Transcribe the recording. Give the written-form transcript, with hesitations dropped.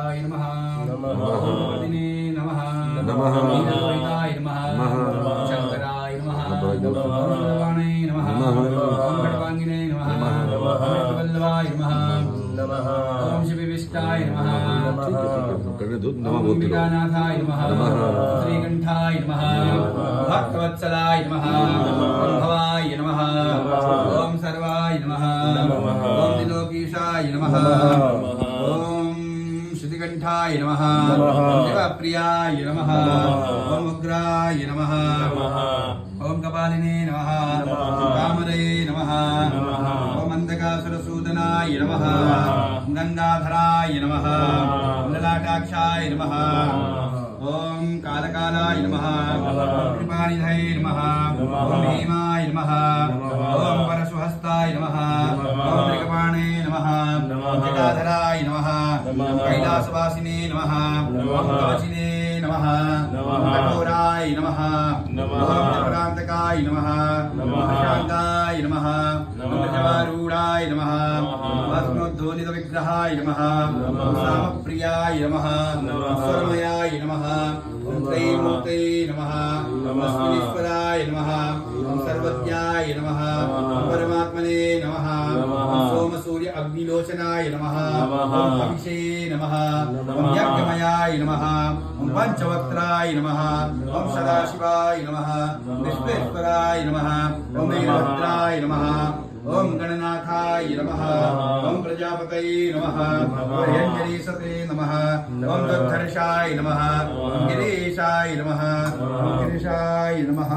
ईशाय नमः नमः गणपतिने नमः नमः नीललोहिताय नमः नमः शंकराय नमः नमः सर्वाणे नमः ओम खड्वांगिने नमः अमृतवल्लभाय नमः नमः ओम शिवविष्टाय नमः नमः अंबिकानाथाय नमः श्रीकंठाय नमः भक्तवत्सलाय नमः भवाय नमः ओम सर्वाय नमः ओम त्रिलोकीशाय नमः ओम श्रुतिकंठाय नमः शिवप्रियाय नमः ओम उग्राय नमः ओम कपालिने नमः कामरे नमः ओम अंधकासुरसूदनाय नमः गंगाधराय नमः ललाटाक्षाय नमः ओम कालकालाय नमः कृपानिधये नमः ओम भीमाय नमः ओम परशुहस्ताय नमः ओम त्रिकपाणे नमः जटाधराय नमः कैलासवासिने नमः ओम कवचिने नमः कठोराय नमः ओम त्रिपुरान्तकाय नमः शान्ताय नमः ओम जवारूढाय नमः भस्मोद्धोलित विग्रहाय नमः सामप्रियाय नमः स्वरमयाय नमः ओम त्रैमूर्ते नमः अस्मिनीश्वराय नमः ओम सर्वज्ञाय नमः ओम परमात्मने नमः ओम सोम सूर्य अग्निलोचनाय नमः ओम अभिषे नमः ओम यज्ञमयाय नमः ओम पंचवक्त्राय नमः ओम सदाशिवाय नमः विश्वेश्वराय नमः ओम वीरभद्राय नमः ओम गणनाथाय नमः ओम प्रजापतये नमः ओम यज्ञरीसते नमः ओम दुर्धर्षाय नमः ओम गिरीशाय नमः ओम गिरीशाय नमः।